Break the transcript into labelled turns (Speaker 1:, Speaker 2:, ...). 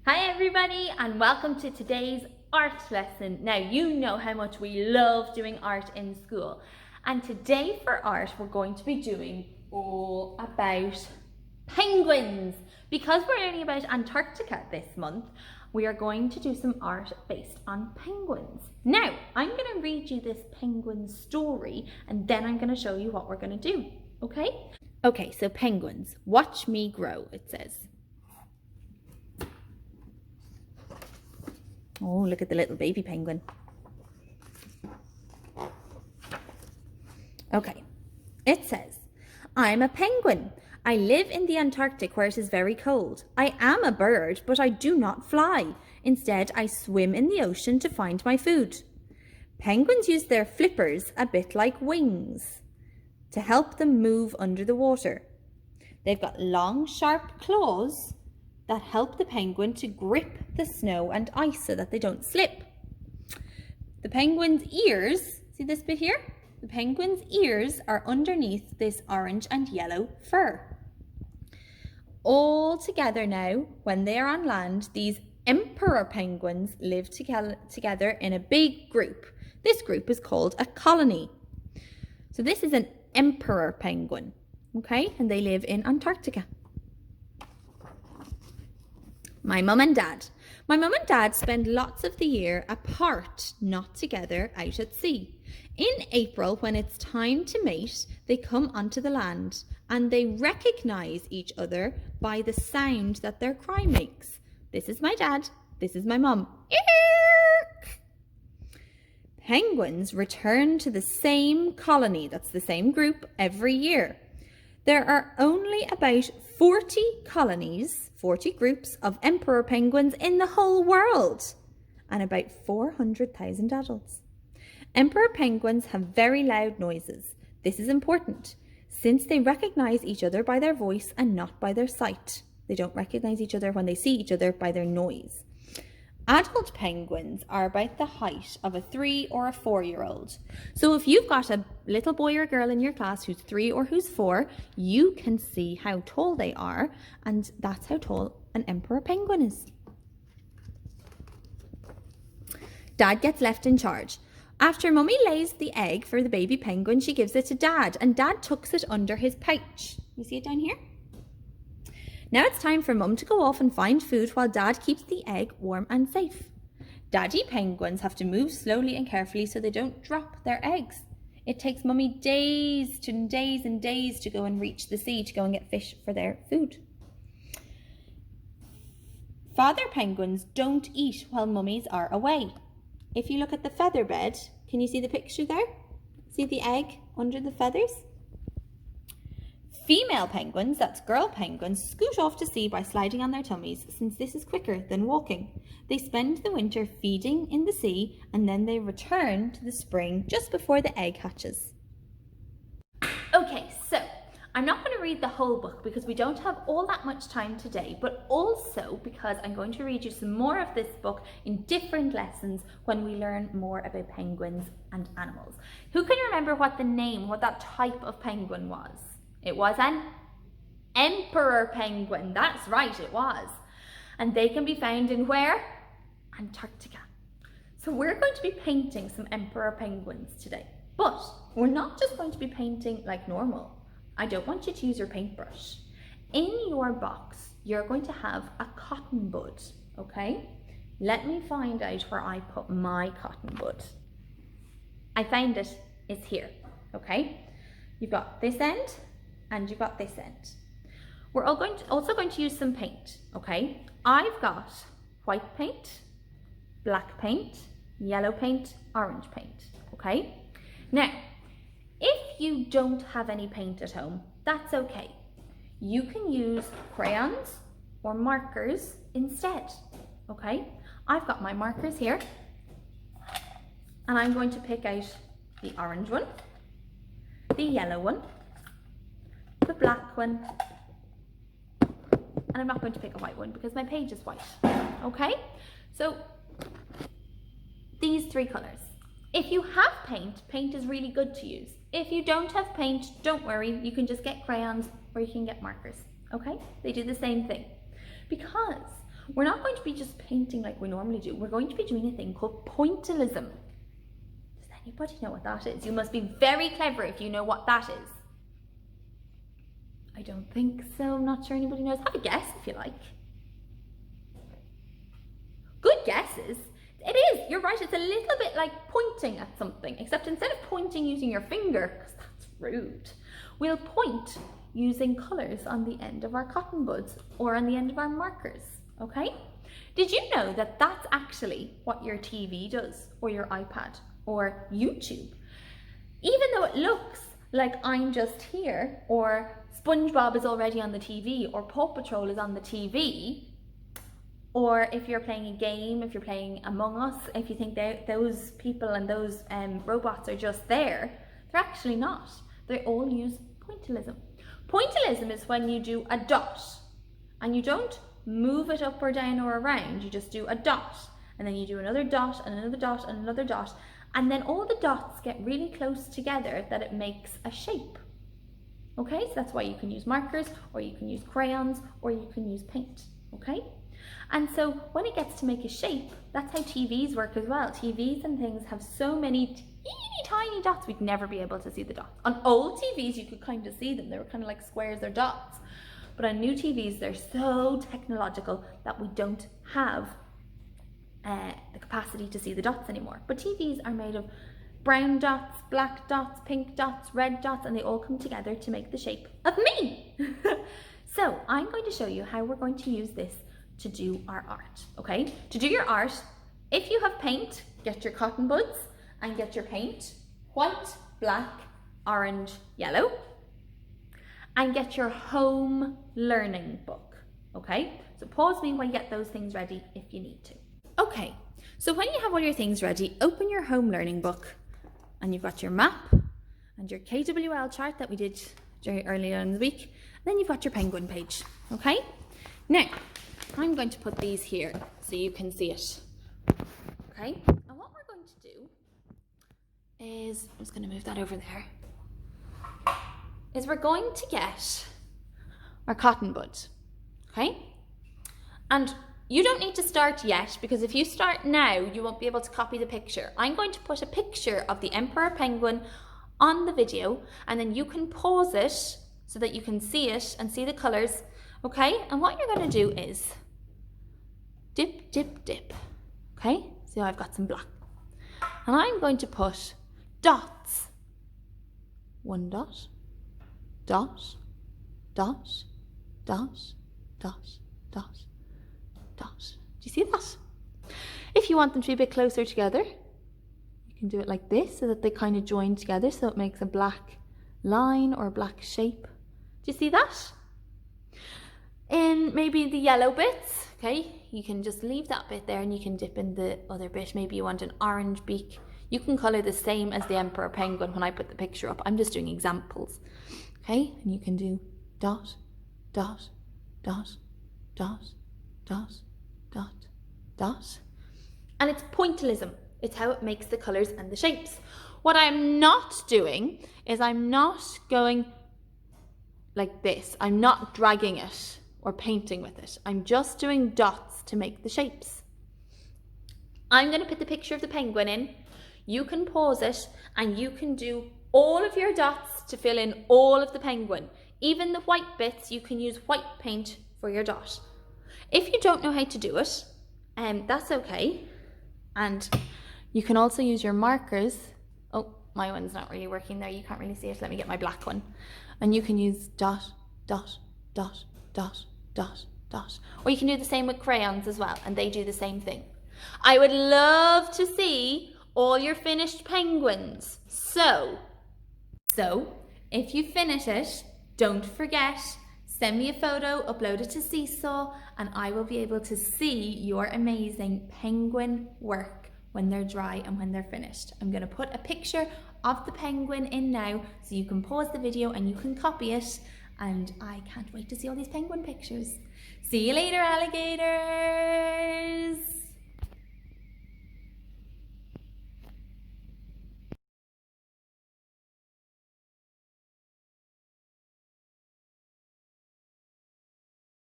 Speaker 1: Hi everybody and welcome to today's art lesson. Now you know how much we love doing art in school, and today for art we're going to be doing all about penguins. Because we're learning about Antarctica this month, we are going to do some art based on penguins. Now I'm going to read you this penguin story and then I'm going to show you what we're going to do. Okay, so penguins, watch me grow, it says. Oh, look at the little baby penguin. Okay, it says, I'm a penguin. I live in the Antarctic where it is very cold. I am a bird, but I do not fly. Instead, I swim in the ocean to find my food. Penguins use their flippers, a bit like wings, to help them move under the water. They've got long, sharp claws that help the penguin to grip the snow and ice so that they don't slip. The penguin's ears, see this bit here? The penguin's ears are underneath this orange and yellow fur. All together now, when they are on land, these emperor penguins live together in a big group. This group is called a colony. So this is an emperor penguin, okay? And they live in Antarctica. My mum and dad. My mum and dad spend lots of the year apart, not together, out at sea. In April, when it's time to mate, they come onto the land and they recognise each other by the sound that their cry makes. This is my dad, this is my mum. Penguins return to the same colony, that's the same group, every year. There are only about 40 colonies, 40 groups of emperor penguins in the whole world, and about 400,000 adults. Emperor penguins have very loud noises. This is important, since they recognise each other by their voice and not by their sight. They don't recognise each other when they see each other by their noise. Adult penguins are about the height of a 3 or a 4-year-old. So if you've got a little boy or girl in your class who's 3 or who's 4, you can see how tall they are, and that's how tall an emperor penguin is. Dad gets left in charge. After Mummy lays the egg for the baby penguin, she gives it to Dad, and Dad tucks it under his pouch. You see it down here? Now it's time for Mum to go off and find food while Dad keeps the egg warm and safe. Daddy penguins have to move slowly and carefully so they don't drop their eggs. It takes Mummy days and days to go and reach the sea to go and get fish for their food. Father penguins don't eat while mummies are away. If you look at the feather bed, can you see the picture there? See the egg under the feathers? Female penguins, that's girl penguins, scoot off to sea by sliding on their tummies, since this is quicker than walking. They spend the winter feeding in the sea and then they return to the spring just before the egg hatches. Okay, so I'm not going to read the whole book because we don't have all that much time today, but also because I'm going to read you some more of this book in different lessons when we learn more about penguins and animals. Who can remember what that type of penguin was? It was an emperor penguin. That's right, it was. And they can be found in where? Antarctica. So we're going to be painting some emperor penguins today. But we're not just going to be painting like normal. I don't want you to use your paintbrush. In your box, you're going to have a cotton bud, okay? Let me find out where I put my cotton bud. I found it, it's here, okay? You've got this end, and you've got this end. We're also going to use some paint, okay? I've got white paint, black paint, yellow paint, orange paint, okay? Now, if you don't have any paint at home, that's okay. You can use crayons or markers instead, okay? I've got my markers here, and I'm going to pick out the orange one, the yellow one, the black one, and I'm not going to pick a white one because my page is white, okay? So these 3 colours. If you have paint, paint is really good to use. If you don't have paint, don't worry, you can just get crayons or you can get markers, okay? They do the same thing. Because We're not going to be just painting like we normally do. We're going to be doing a thing called pointillism. Does anybody know what that is? You must be very clever if you know what that is. I don't think so. I'm not sure anybody knows. Have a guess if you like. Good guesses. It is. You're right. It's a little bit like pointing at something, except instead of pointing using your finger, because that's rude, we'll point using colours on the end of our cotton buds or on the end of our markers, okay? Did you know that that's actually what your TV does, or your iPad, or YouTube? Even though it looks like I'm just here, or SpongeBob is already on the TV, or Paw Patrol is on the TV, or if you're playing a game, if you're playing Among Us, if you think those people and those robots are just there, they're actually not. They all use pointillism. Pointillism is when you do a dot and you don't move it up or down or around, you just do a dot and then you do another dot and another dot and another dot, and then all the dots get really close together that it makes a shape. Okay, so that's why you can use markers, or you can use crayons, or you can use paint, okay? And so when it gets to make a shape, that's how TVs work as well. TVs and things have so many teeny tiny dots, we'd never be able to see the dots. On old TVs, you could kind of see them. They were kind of like squares or dots. But on new TVs, they're so technological that we don't have the capacity to see the dots anymore. But TVs are made of brown dots, black dots, pink dots, red dots, and they all come together to make the shape of me. So I'm going to show you how we're going to use this to do our art, okay? To do your art, if you have paint, get your cotton buds and get your paint, white, black, orange, yellow, and get your home learning book, okay? So pause me while you get those things ready if you need to. Okay, so when you have all your things ready, open your home learning book and you've got your map and your KWL chart that we did very earlier in the week. Then you've got your penguin page, okay? Now, I'm going to put these here so you can see it, okay? And what we're going to do is, I'm just going to move that over there, is we're going to get our cotton bud, okay? And you don't need to start yet, because if you start now, you won't be able to copy the picture. I'm going to put a picture of the emperor penguin on the video, and then you can pause it so that you can see it and see the colours, okay? And what you're going to do is dip, dip, dip, okay? So I've got some black. And I'm going to put dots. One dot, dot, dot, dot, dot, dot, dot. Do you see that? If you want them to be a bit closer together, you can do it like this so that they kind of join together, so it makes a black line or a black shape. Do you see that? In maybe the yellow bits, okay, you can just leave that bit there and you can dip in the other bit. Maybe you want an orange beak. You can colour the same as the emperor penguin when I put the picture up. I'm just doing examples, okay? And you can do dot, dot, dot, dot, dot, dot, dot. And it's pointillism. It's how it makes the colours and the shapes. What I'm not doing is I'm not going like this. I'm not dragging it or painting with it. I'm just doing dots to make the shapes. I'm going to put the picture of the penguin in. You can pause it and you can do all of your dots to fill in all of the penguin. Even the white bits, you can use white paint for your dot. If you don't know how to do it, that's okay. And you can also use your markers. Oh, my one's not really working there. You can't really see it. Let me get my black one. And you can use dot, dot, dot, dot, dot, dot. Or you can do the same with crayons as well, and they do the same thing. I would love to see all your finished penguins. So if you finish it, don't forget, send me a photo, upload it to Seesaw, and I will be able to see your amazing penguin work when they're dry and when they're finished. I'm going to put a picture of the penguin in now so you can pause the video and you can copy it, and I can't wait to see all these penguin pictures. See you later, alligators!